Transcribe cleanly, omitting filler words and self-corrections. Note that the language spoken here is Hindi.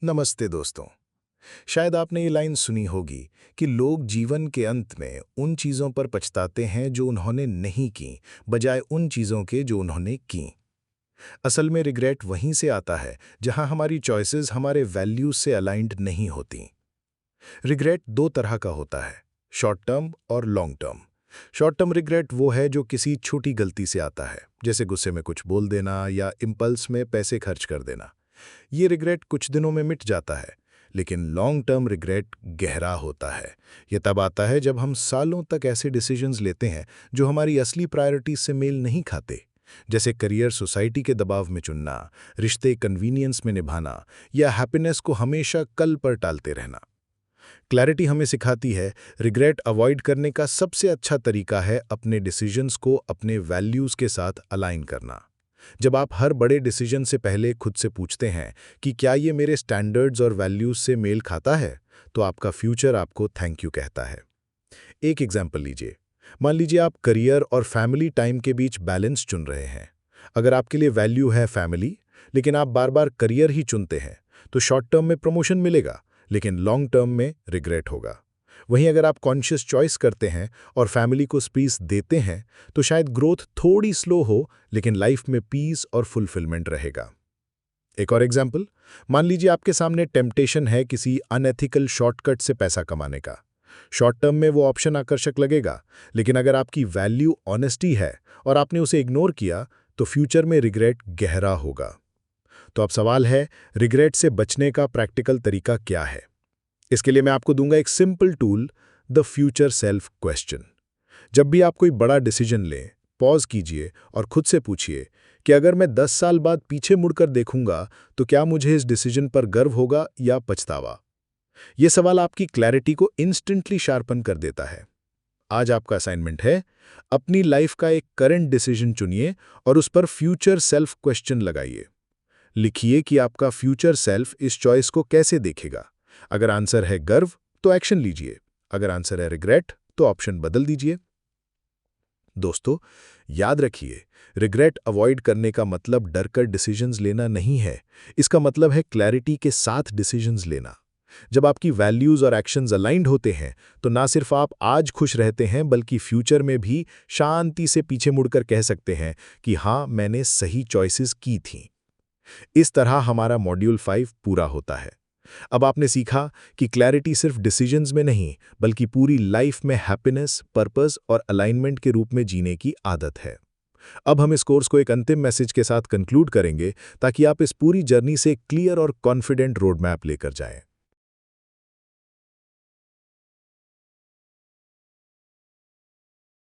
नमस्ते दोस्तों। शायद आपने ये लाइन सुनी होगी कि लोग जीवन के अंत में उन चीज़ों पर पछताते हैं जो उन्होंने नहीं की, बजाय उन चीज़ों के जो उन्होंने की। असल में रिग्रेट वहीं से आता है जहां हमारी चॉइसेस हमारे वैल्यूज से अलाइंड नहीं होती। रिग्रेट दो तरह का होता है, शॉर्ट टर्म और long term. Short term regret वो है जो किसी छोटी गलती से आता है, जैसे गुस्से में कुछ बोल देना या इम्पल्स में पैसे खर्च कर देना। ये रिग्रेट कुछ दिनों में मिट जाता है, लेकिन लॉन्ग टर्म रिग्रेट गहरा होता है। ये तब आता है जब हम सालों तक ऐसे डिसीजंस लेते हैं जो हमारी असली प्रायोरिटीज से मेल नहीं खाते, जैसे करियर सोसाइटी के दबाव में चुनना, रिश्ते कन्वीनियंस में निभाना या हैप्पीनेस को हमेशा कल पर टालते रहना। क्लैरिटी हमें सिखाती है रिग्रेट अवॉइड करने का सबसे अच्छा तरीका है अपने डिसीजंस को अपने वैल्यूज के साथ अलाइन करना। जब आप हर बड़े डिसीजन से पहले खुद से पूछते हैं कि क्या ये मेरे स्टैंडर्ड्स और वैल्यूज से मेल खाता है, तो आपका फ्यूचर आपको थैंक यू कहता है। एक एग्जाम्पल लीजिए। मान लीजिए आप करियर और फैमिली टाइम के बीच बैलेंस चुन रहे हैं। अगर आपके लिए वैल्यू है फैमिली, लेकिन आप बार बार करियर ही चुनते हैं, तो शॉर्ट टर्म में प्रमोशन मिलेगा, लेकिन लॉन्ग टर्म में रिग्रेट होगा। वहीं अगर आप कॉन्शियस चॉइस करते हैं और फैमिली को स्पेस देते हैं, तो शायद ग्रोथ थोड़ी स्लो हो, लेकिन लाइफ में पीस और फुलफिलमेंट रहेगा। एक और एग्जाम्पल, मान लीजिए आपके सामने टेम्पटेशन है किसी अनएथिकल शॉर्टकट से पैसा कमाने का। शॉर्ट टर्म में वो ऑप्शन आकर्षक लगेगा, लेकिन अगर आपकी वैल्यू ऑनेस्टी है और आपने उसे इग्नोर किया, तो फ्यूचर में रिग्रेट गहरा होगा। तो अब सवाल है, रिग्रेट से बचने का प्रैक्टिकल तरीका क्या है? इसके लिए मैं आपको दूंगा एक simple tool, the future self question. जब भी आप कोई बड़ा डिसीजन लें, पॉज कीजिए और खुद से पूछिए कि अगर मैं 10 साल बाद पीछे मुड़कर देखूंगा, तो क्या मुझे इस डिसीजन पर गर्व होगा या पछतावा? यह सवाल आपकी क्लैरिटी को इंस्टेंटली शार्पन कर देता है। आज आपका असाइनमेंट है, अपनी लाइफ का एक करंट डिसीजन चुनिए और उस पर फ्यूचर सेल्फ क्वेश्चन लगाइए। लिखिए कि आपका फ्यूचर सेल्फ इस चॉइस को कैसे देखेगा। अगर आंसर है गर्व, तो एक्शन लीजिए। अगर आंसर है रिग्रेट, तो ऑप्शन बदल दीजिए। दोस्तों, याद रखिए, रिग्रेट अवॉइड करने का मतलब डरकर डिसीजंस लेना नहीं है। इसका मतलब है क्लैरिटी के साथ डिसीजंस लेना। जब आपकी वैल्यूज और एक्शंस अलाइंड होते हैं, तो ना सिर्फ आप आज खुश रहते हैं, बल्कि फ्यूचर में भी शांति से पीछे मुड़कर कह सकते हैं कि हाँ, मैंने सही चॉइसेस की थीं। इस तरह हमारा मॉड्यूल 5 पूरा होता है। अब आपने सीखा कि क्लैरिटी सिर्फ डिसीजंस में नहीं, बल्कि पूरी लाइफ में हैप्पीनेस, पर्पस और अलाइनमेंट के रूप में जीने की आदत है। अब हम इस कोर्स को एक अंतिम मैसेज के साथ कंक्लूड करेंगे, ताकि आप इस पूरी जर्नी से क्लियर और कॉन्फिडेंट रोड मैप लेकर जाएं।